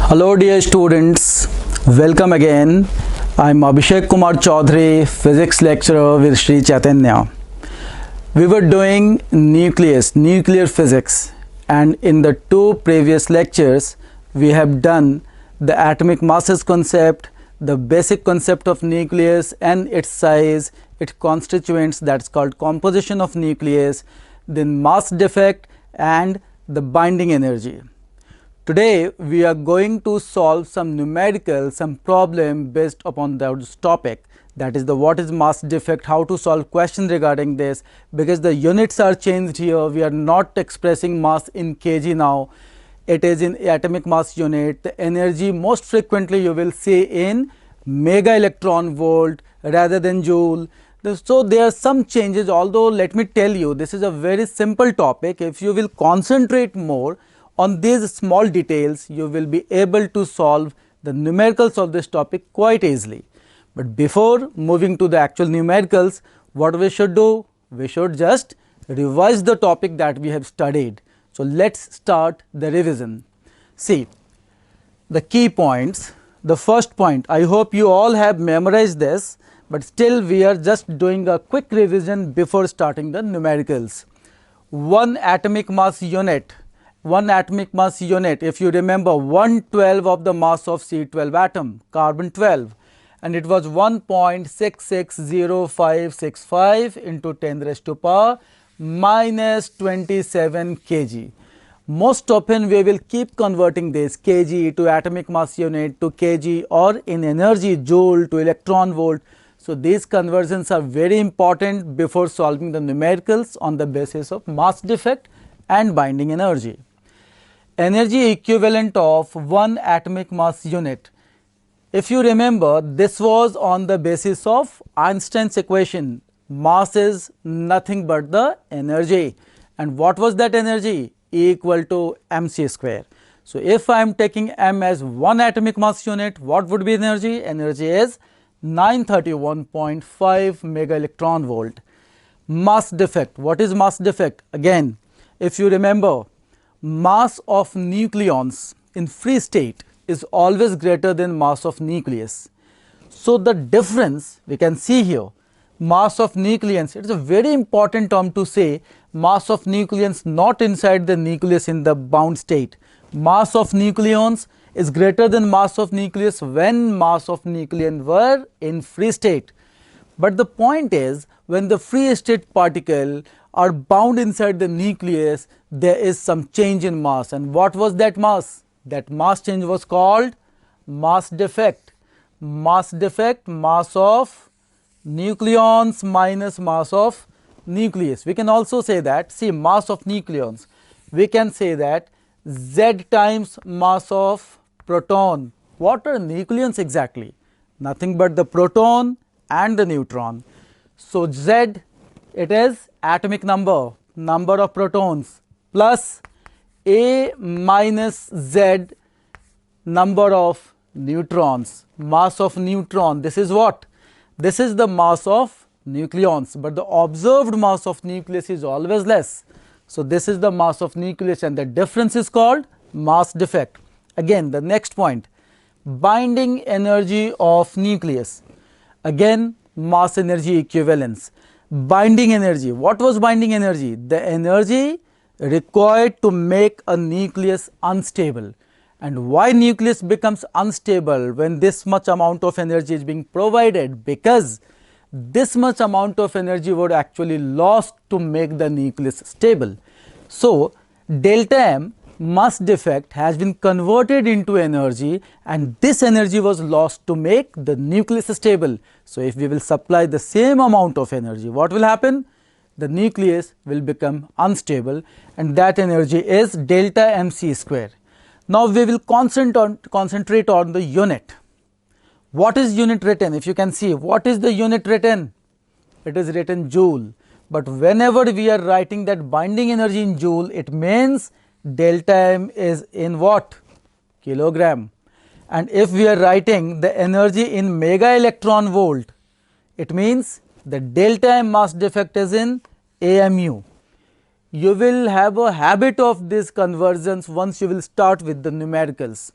Hello dear students, welcome again. I am Abhishek Kumar Chaudhary, physics lecturer with Sri Chaitanya. We were doing nuclear physics, and in the two previous lectures we have done the atomic masses concept, the basic concept of nucleus and its size, its constituents, that's called composition of nucleus, then mass defect and the binding energy. Today we are going to solve some problem based upon this topic, that is the what is mass defect, how to solve questions regarding this, because the units are changed here. We are not expressing mass in kg now, it is in atomic mass unit. The energy most frequently you will see in mega electron volt rather than joule. So there are some changes, although let me tell you, this is a very simple topic. If you will concentrate more on these small details, you will be able to solve the numericals of this topic quite easily. But before moving to the actual numericals, what we should do? We should just revise the topic that we have studied. So let's start the revision. See the key points. The first point, I hope you all have memorized this, but still we are just doing a quick revision before starting the numericals. One atomic mass unit, if you remember, 1/12 of the mass of C12 atom, carbon 12, and it was 1.660565 into 10 raised to power minus 27 kg. Most often we will keep converting this kg to atomic mass unit to kg, or in energy joule to electron volt. So these conversions are very important before solving the numericals on the basis of mass defect and binding energy. Energy equivalent of one atomic mass unit. If you remember, this was on the basis of Einstein's equation. Mass is nothing but the energy, and what was that energy? E equal to mc square. So if I am taking m as one atomic mass unit, what would be energy? Energy is 931.5 mega electron volt. Mass defect. What is mass defect? Again, if you remember, mass of nucleons in free state is always greater than mass of nucleus. So the difference we can see here, mass of nucleons, it is a very important term to say, mass of nucleons not inside the nucleus in the bound state. Mass of nucleons is greater than mass of nucleus when mass of nucleon were in free state. But the point is, when the free state particle are bound inside the nucleus, there is some change in mass. And what was that mass? That mass change was called mass defect. Mass defect, mass of nucleons minus mass of nucleus. We can also say that, see, mass of nucleons, we can say that Z times mass of proton. What are nucleons exactly? Nothing but the proton and the neutron. So Z, it is atomic number of protons, plus A minus Z number of neutrons, mass of neutron. This is what? This is the mass of nucleons, but the observed mass of nucleus is always less. So this is the mass of nucleus, and the difference is called mass defect. Again, the next point, binding energy of nucleus. Again, mass energy equivalence. Binding energy. What was binding energy? The energy required to make a nucleus unstable. And why nucleus becomes unstable when this much amount of energy is being provided? Because this much amount of energy would actually lost to make the nucleus stable. So delta M, mass defect, has been converted into energy, and this energy was lost to make the nucleus stable. So if we will supply the same amount of energy, what will happen? The nucleus will become unstable, and that energy is delta mc square. Now we will concentrate on the unit. What is unit written? If you can see, what is the unit written? It is written joule. But whenever we are writing that binding energy in joule, it means delta M is in what? Kilogram. And if we are writing the energy in mega electron volt, it means the delta M mass defect is in AMU. You will have a habit of these conversions once you will start with the numericals.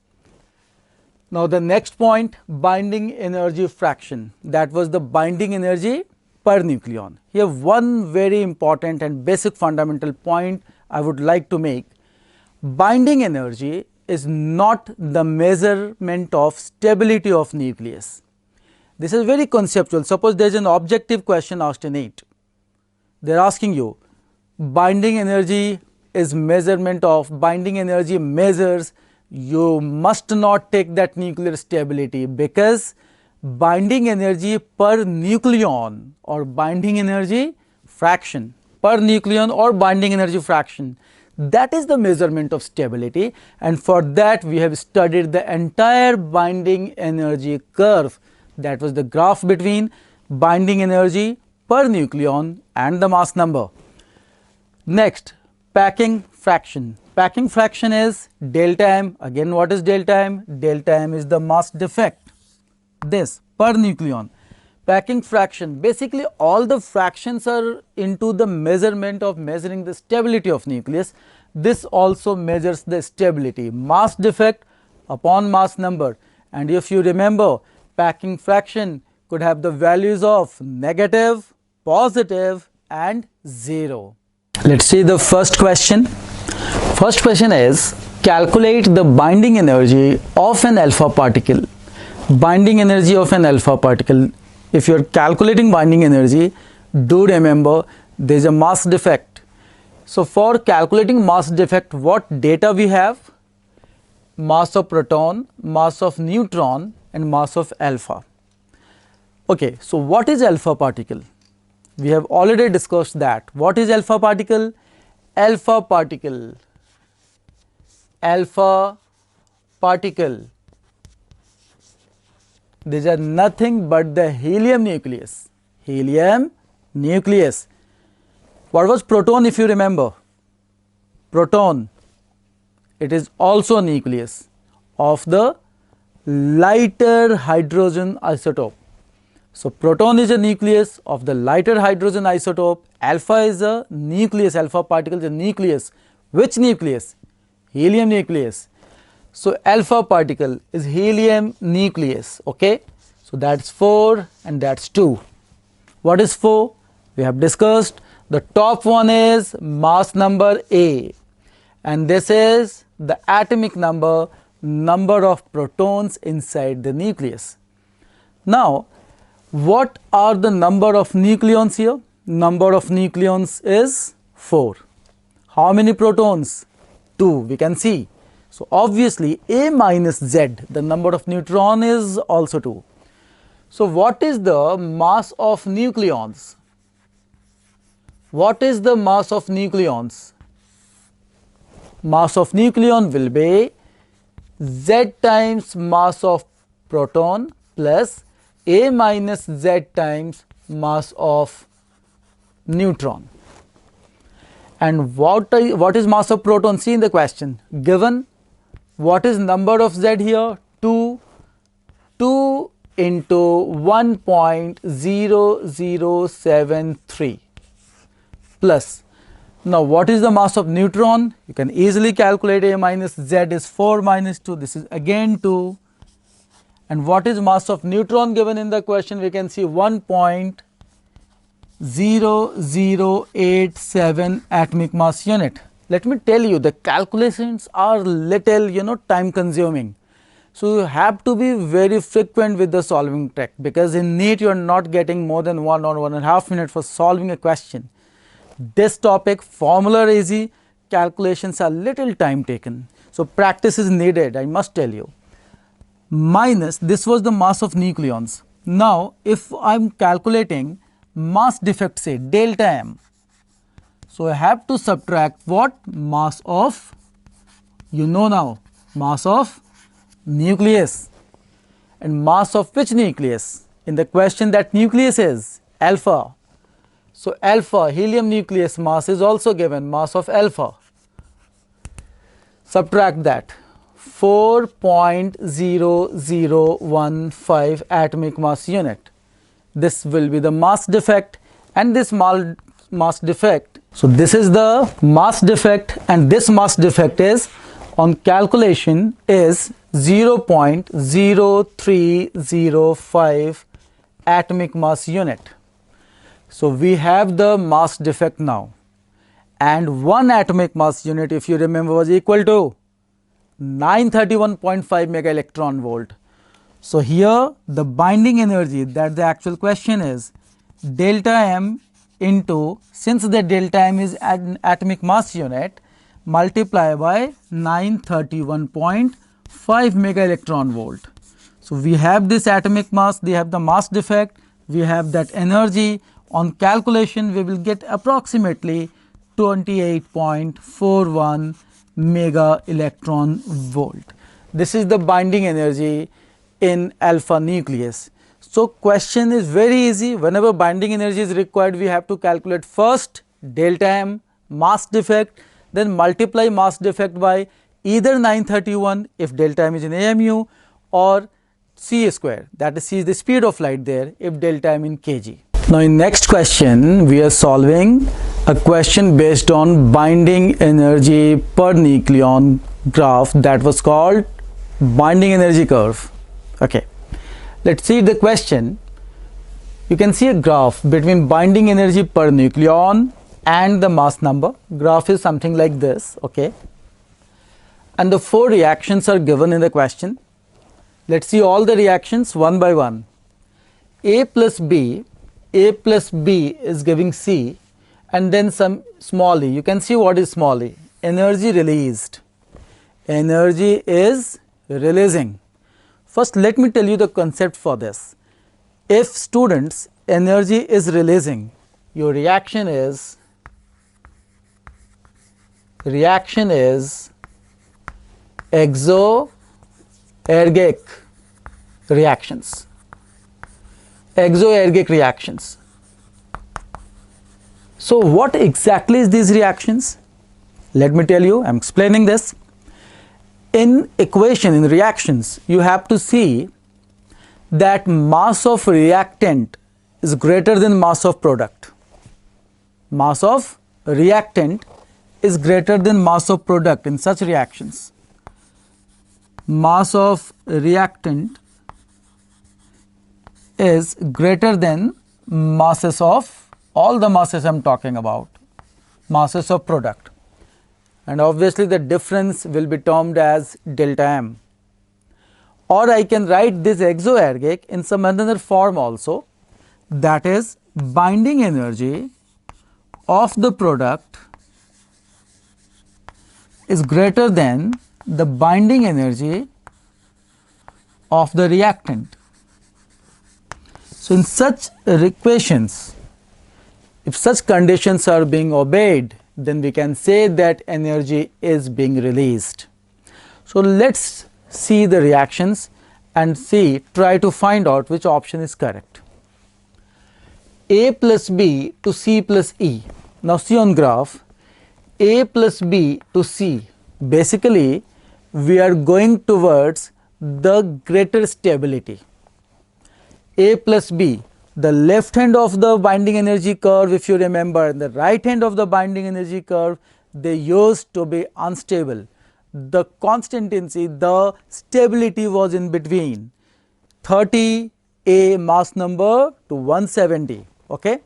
Now the next point, binding energy fraction, that was the binding energy per nucleon. Here one very important and basic fundamental point I would like to make. Binding energy is not the measurement of stability of nucleus. This is very conceptual. Suppose there is an objective question asked in NEET. They are asking you, binding energy is measurement of, binding energy measures, you must not take that nuclear stability, because binding energy per nucleon or binding energy fraction per nucleon or binding energy fraction, that is the measurement of stability, and for that we have studied the entire binding energy curve, that was the graph between binding energy per nucleon and the mass number. Next, packing fraction. Packing fraction is delta m. Again, what is delta m? Delta m is the mass defect, this per nucleon. Packing fraction, basically all the fractions are into the measurement of measuring the stability of nucleus. This also measures the stability, mass defect upon mass number, and if you remember, packing fraction could have the values of negative, positive and 0. Let us see the first question. First question is, calculate the binding energy of an alpha particle. Binding energy of an alpha particle. If you are calculating binding energy, do remember there is a mass defect. So for calculating mass defect, what data we have? Mass of proton, mass of neutron and mass of alpha. Okay, so what is alpha particle? We have already discussed that. What is alpha particle? Alpha particle. Alpha particle. These are nothing but the helium nucleus. Helium nucleus. What was proton, if you remember? Proton. It is also a nucleus of the lighter hydrogen isotope. So proton is a nucleus of the lighter hydrogen isotope. Alpha is a nucleus, alpha particle is a nucleus. Which nucleus? Helium nucleus. So alpha particle is helium nucleus, okay. So that's 4 and that's 2. What is 4? We have discussed. The top one is mass number A, and this is the atomic number, number of protons inside the nucleus. Now, what are the number of nucleons here? Number of nucleons is 4. How many protons? 2, we can see. So obviously A minus Z, the number of neutron is also 2. So what is the mass of nucleons? What is the mass of nucleons? Mass of nucleon will be Z times mass of proton plus A minus Z times mass of neutron. And what is mass of proton? See in the question given, what is number of Z here? 2 into 1.0073 plus. Now what is the mass of neutron? You can easily calculate. A minus Z is 4 minus 2, this is again 2. And what is mass of neutron given in the question? We can see 1.0087 atomic mass unit. Let me tell you, the calculations are little time consuming. So you have to be very frequent with the solving trick, because in NEET you are not getting more than 1 or 1.5 minutes for solving a question. This topic, formula are easy, calculations are little time taken. So practice is needed, I must tell you. Minus, this was the mass of nucleons. Now if I am calculating mass defect, say delta m, so I have to subtract what? Mass of, now, mass of nucleus. And mass of which nucleus? In the question that nucleus is alpha. So alpha, helium nucleus mass is also given, mass of alpha. Subtract that, 4.0015 atomic mass unit. This will be the mass defect, and this mass defect. So this is the mass defect, and this mass defect is on calculation is 0.0305 atomic mass unit. So we have the mass defect now, and 1 atomic mass unit, if you remember, was equal to 931.5 mega electron volt. So here the binding energy, that the actual question is, delta m into, since the delta m is an atomic mass unit, multiply by 931.5 mega electron volt. So we have this atomic mass, we have the mass defect, we have that energy. On calculation we will get approximately 28.41 mega electron volt. This is the binding energy in alpha nucleus. So question is very easy. Whenever binding energy is required, we have to calculate first delta m, mass defect, then multiply mass defect by either 931 if delta m is in AMU, or c square, that is c is the speed of light there, if delta m in kg. Now in next question we are solving a question based on binding energy per nucleon graph that was called binding energy curve. Okay, let's see the question. You can see a graph between binding energy per nucleon and the mass number. Graph is something like this, okay, and the 4 reactions are given in the question. Let's see all the reactions one by one. A plus B is giving C, and then some small e. You can see what is small e, energy released. Energy is releasing. First let me tell you the concept for this. If students, energy is releasing, your reaction is exoergic reactions. Exoergic reactions. So what exactly is these reactions? Let me tell you, I am explaining this. In equation, in reactions, you have to see that mass of reactant is greater than mass of product. Mass of reactant is greater than mass of product in such reactions. Mass of reactant is greater than masses of, all the masses I am talking about, masses of product, and obviously the difference will be termed as delta m. Or I can write this exoergic in some another form also, that is binding energy of the product is greater than the binding energy of the reactant. So in such equations, if such conditions are being obeyed, then we can say that energy is being released. So let's see the reactions and try to find out which option is correct. A plus B to C plus E. Now see on graph, A plus B to C, basically we are going towards the greater stability. A plus B, the left hand of the binding energy curve, if you remember, and the right hand of the binding energy curve, they used to be unstable. The constancy, the stability was in between 30 A mass number to 170. Okay,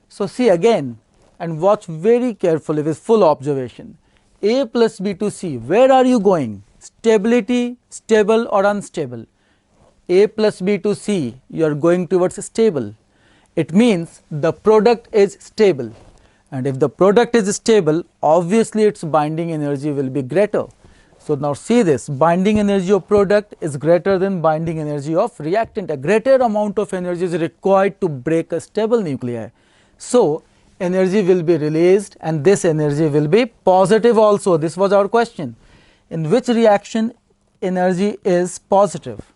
so see again and watch very carefully with full observation. A plus B to C, where are you going? Stability, stable or unstable? A plus B to C, you are going towards stable. It means the product is stable, and if the product is stable, obviously its binding energy will be greater. So now see this, binding energy of product is greater than binding energy of reactant. A greater amount of energy is required to break a stable nuclei. So energy will be released, and this energy will be positive also. This was our question. In which reaction energy is positive?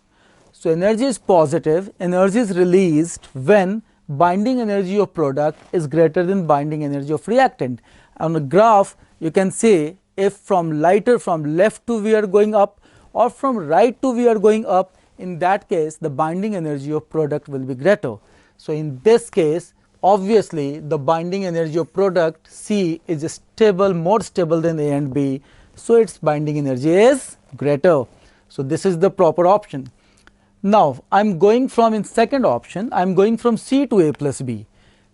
So energy is positive, energy is released when binding energy of product is greater than binding energy of reactant. On the graph you can see, if from left to we are going up, or from right to we are going up, in that case the binding energy of product will be greater. So in this case, obviously the binding energy of product C is stable, more stable than A and B, so its binding energy is greater. So this is the proper option. Now I'm going from, in second option, I'm going from C to A plus B,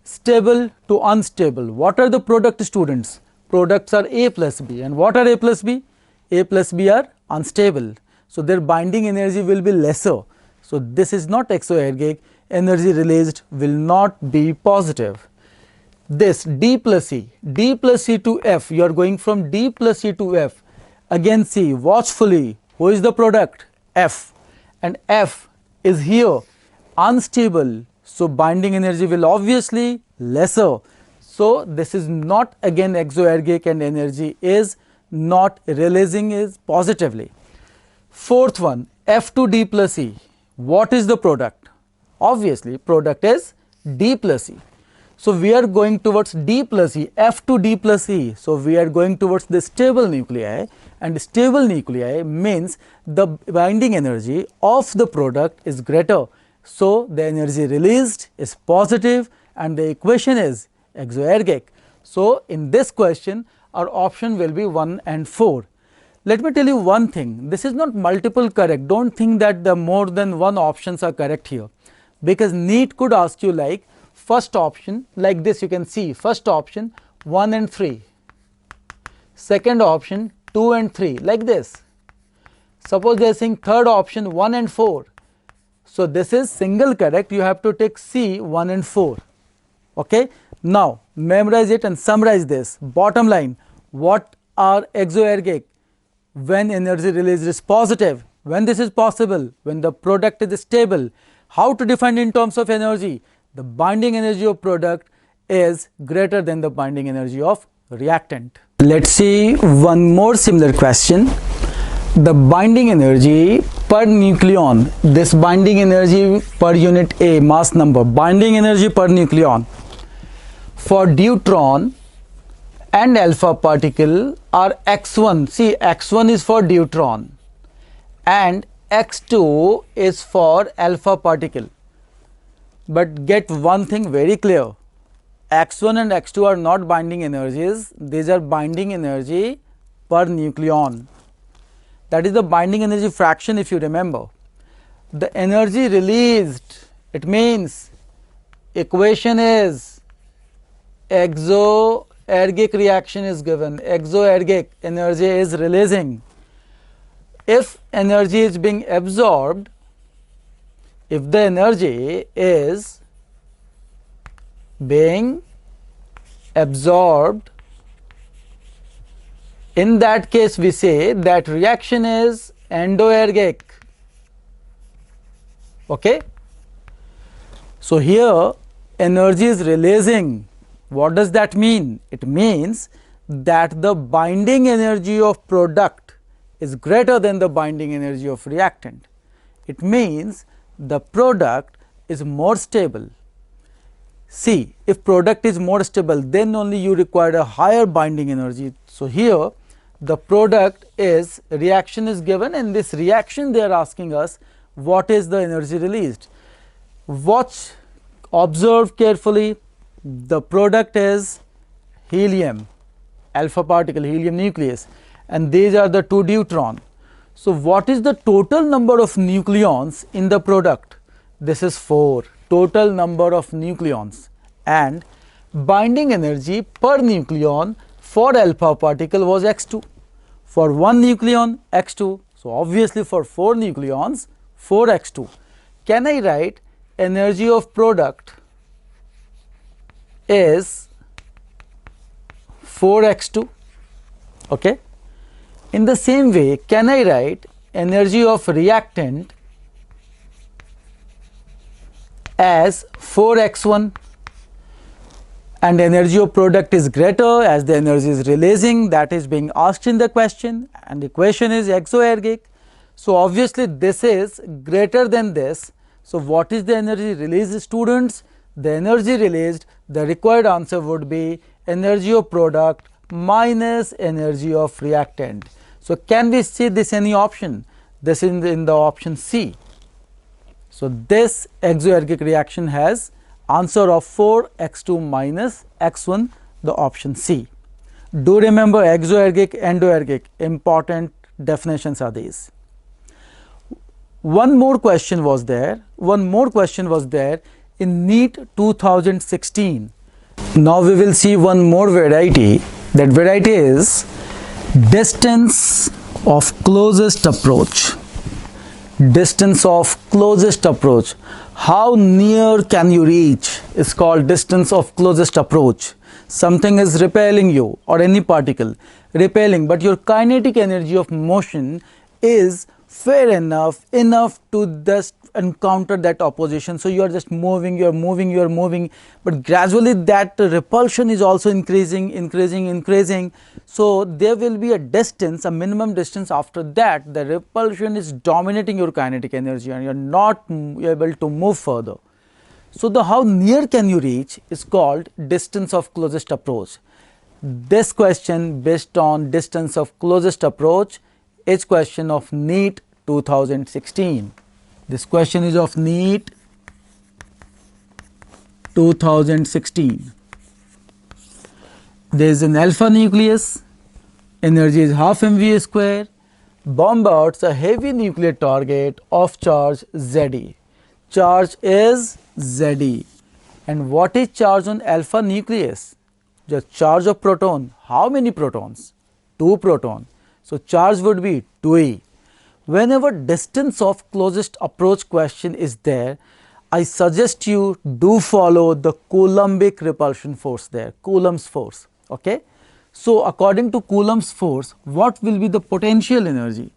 stable to unstable. What are the product, students? Products are A plus B, and what are A plus B? A plus B are unstable, so their binding energy will be lesser. So this is not exoergic, energy released will not be positive. This D plus E to F, you are going from D plus E to F. Again see watchfully, who is the product? F, and F is here unstable, so binding energy will obviously lesser. So this is not again exoergic, and energy is not releasing is positively. Fourth one, F to D plus E. What is the product? Obviously product is D plus E. So we are going towards D plus E, F to D plus E. So we are going towards the stable nuclei, and stable nuclei means the binding energy of the product is greater. So the energy released is positive, and the equation is exoergic. So in this question our option will be 1 and 4. Let me tell you one thing, this is not multiple correct. Don't think that the more than one options are correct here, because NEET could ask you like first option like this. You can see first option 1 and 3, second option 2 and 3 like this. Suppose they are saying third option 1 and 4. So this is single correct, you have to take C 1 and 4. Okay. Now memorize it and summarize this. Bottom line, what are exoergic? When energy release is positive. When this is possible? When the product is stable. How to define in terms of energy? The binding energy of product is greater than the binding energy of reactant. Let's see one more similar question. The binding energy per nucleon, this binding energy per unit A mass number, binding energy per nucleon for deuteron and alpha particle are x1. See, x1 is for deuteron and x2 is for alpha particle. But get one thing very clear, x1 and x2 are not binding energies, these are binding energy per nucleon. That is the binding energy fraction. If you remember, the energy released, it means equation is exoergic reaction is given, exoergic energy is releasing. If energy is being absorbed, if the energy is being absorbed, in that case we say that reaction is endoergic. Okay. So here energy is releasing. What does that mean? It means that the binding energy of product is greater than the binding energy of reactant. It means the product is more stable. See, if product is more stable, then only you require a higher binding energy. So here the product is, reaction is given, and this reaction they are asking us what is the energy released. Watch, observe carefully. The product is helium, alpha particle, helium nucleus, and these are the two deuteron. So what is the total number of nucleons in the product? This is 4, total number of nucleons, and binding energy per nucleon for alpha particle was x2, for 1 nucleon x2, so obviously for 4 nucleons 4x2. Can I write energy of product is 4x2? Okay. In the same way, can I write energy of reactant as 4x1? And energy of product is greater as the energy is releasing, that is being asked in the question, and the equation is exoergic. So obviously this is greater than this. So what is the energy released, students? The energy released, the required answer would be energy of product minus energy of reactant. So can we see this any option? This is in the option C. So this exoergic reaction has answer of 4x2 minus x1, the option C. Do remember exoergic, endoergic, important definitions are these. One more question was there in NEET 2016. Now we will see one more variety. That variety is distance of closest approach. Distance of closest approach. How near can you reach is called distance of closest approach. Something is repelling you, or any particle repelling, but your kinetic energy of motion is fair enough to just encounter that opposition. So you are just moving, but gradually that repulsion is also increasing. So there will be a distance, a minimum distance. After that, the repulsion is dominating your kinetic energy and you are not able to move further. So the how near can you reach is called distance of closest approach. This question based on distance of closest approach is question of NEET 2016. This question is of NEET 2016. There is an alpha nucleus, energy is half mv square, bombards a heavy nuclear target of charge Ze. Charge is Ze. And what is charge on alpha nucleus? The charge of proton. How many protons? 2 protons. So charge would be 2e. Whenever distance of closest approach question is there, I suggest you do follow the Coulombic repulsion force there, Coulomb's force. Okay. So according to Coulomb's force, what will be the potential energy?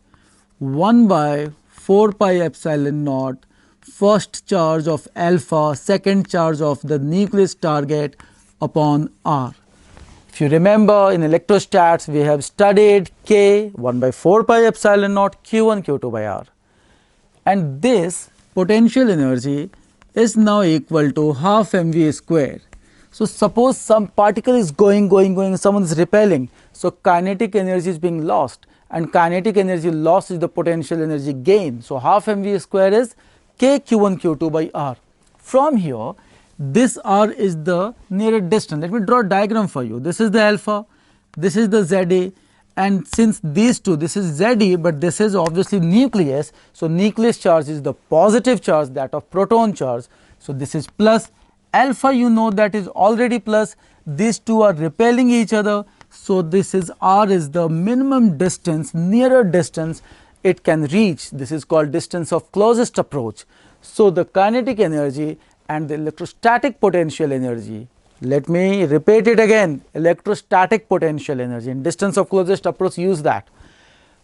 1 by 4 pi epsilon naught, first charge of alpha, second charge of the nucleus target upon R. If you remember, in electrostats we have studied K 1 by 4 pi epsilon naught Q1 Q2 by R, and this potential energy is now equal to half mv square. So suppose some particle is going, someone is repelling, so kinetic energy is being lost, and kinetic energy loss is the potential energy gain. So half mv square is K Q1 Q2 by R. From here, this R is the nearest distance. Let me draw a diagram for you. This is the alpha, this is the Za, and since these two, this is Ze, but this is obviously nucleus. So nucleus charge is the positive charge, that of proton charge. So this is plus. Alpha, you know, that is already plus. These two are repelling each other. So this is R is the minimum distance, nearer distance it can reach. This is called distance of closest approach. So the kinetic energy and the electrostatic potential energy, let me repeat it again, electrostatic potential energy and distance of closest approach, use that.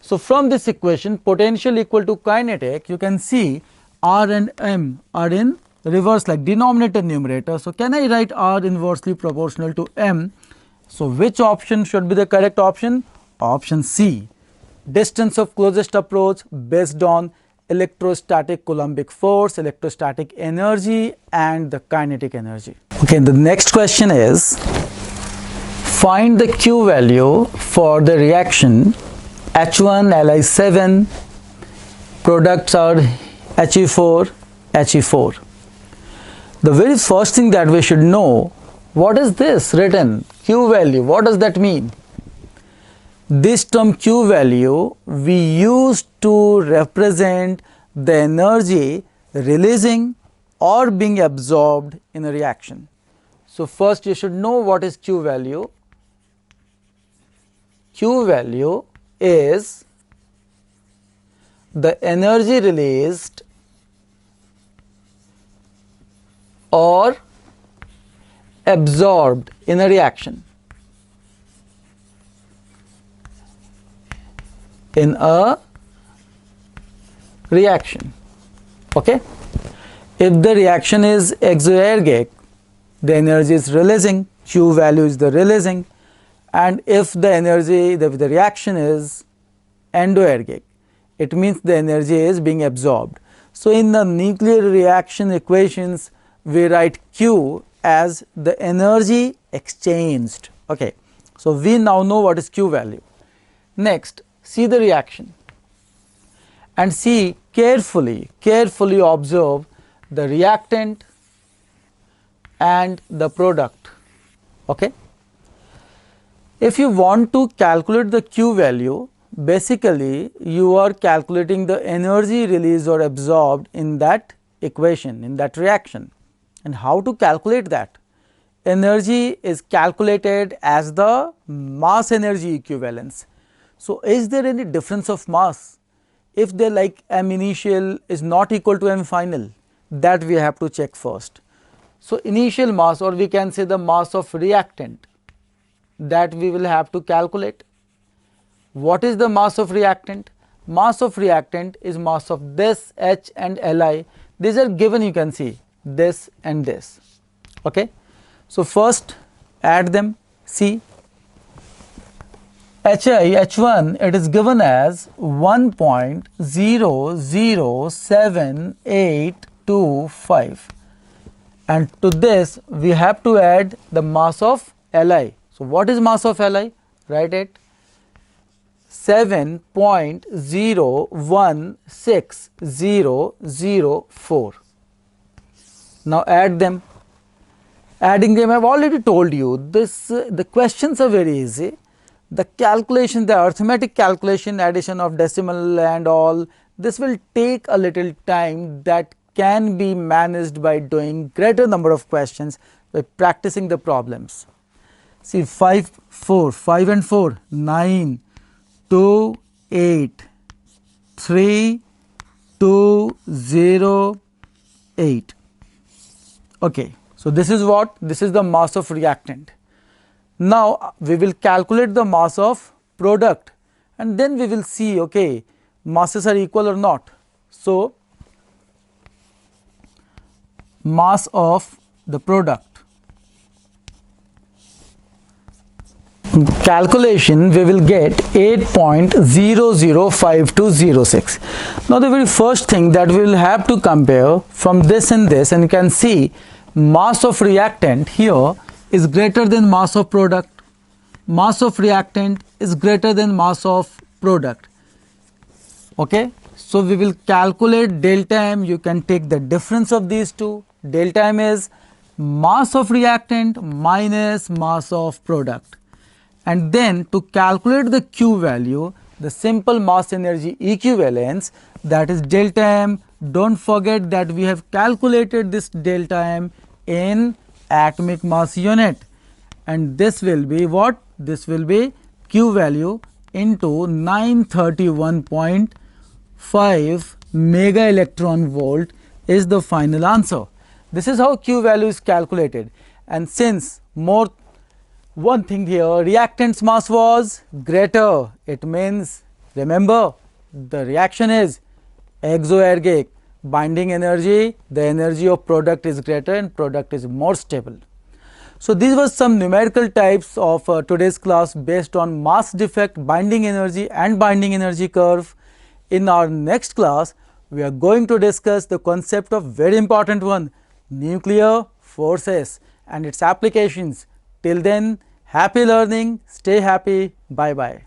So from this equation, potential equal to kinetic, you can see R and M are in reverse, like denominator numerator. So can I write R inversely proportional to M? So which option should be the correct option? Option C, distance of closest approach based on electrostatic Coulombic force, electrostatic energy and the kinetic energy. Okay, the next question is, find the Q value for the reaction H1 Li7, products are He4, He4. The very first thing that we should know, what is this written Q value? What does that mean? This term Q value we use to represent the energy releasing or being absorbed in a reaction. So first you should know what is Q value. Q value is the energy released or absorbed in a reaction. In a reaction. Okay. If the reaction is exoergic, the energy is releasing, Q value is the releasing, and if the energy, the reaction is endoergic, it means the energy is being absorbed. So in the nuclear reaction equations, we write Q as the energy exchanged. Okay. So we now know what is Q value. Next, see the reaction and see carefully observe the reactant and the product. Okay. If you want to calculate the Q value, basically you are calculating the energy released or absorbed in that equation, in that reaction. And how to calculate that? Energy is calculated as the mass energy equivalence. So, is there any difference of mass? If they like M initial is not equal to M final, that we have to check first. So, initial mass, or we can say the mass of reactant, that we will have to calculate. What is the mass of reactant? Mass of reactant is mass of this H and Li. These are given, you can see this and this. Okay. So, first add them, see H1 it is given as 1.007825, and to this we have to add the mass of Li. So, what is mass of Li? Write it, 7.016004. Now add them. Adding them, I have already told you this, the questions are very easy. The calculation, the arithmetic calculation, addition of decimal and all, this will take a little time, that can be managed by doing greater number of questions, by practicing the problems. See 5 and 4, 9, 2, 8, 3, 2, 0, 8. Okay. So, this is what? This is the mass of reactant. Now, we will calculate the mass of product, and then we will see, okay, masses are equal or not. So, mass of the product. Calculation, we will get 8.005206. Now, the very first thing that we will have to compare from this and this, and you can see mass of reactant here is greater than mass of product. Mass of reactant is greater than mass of product. Okay. So, we will calculate delta M. You can take the difference of these two. Delta M is mass of reactant minus mass of product. And then to calculate the Q value, the simple mass energy equivalence, that is delta M. Don't forget that we have calculated this delta M in atomic mass unit, and this will be what? This will be Q value into 931.5 mega electron volt is the final answer. This is how Q value is calculated. And since one thing here, reactant's mass was greater, it means, remember, the reaction is exoergic. Binding energy, the energy of product is greater and product is more stable. So, these were some numerical types of today's class based on mass defect, binding energy and binding energy curve. In our next class, we are going to discuss the concept of very important one, nuclear forces and its applications. Till then, happy learning, stay happy, bye bye.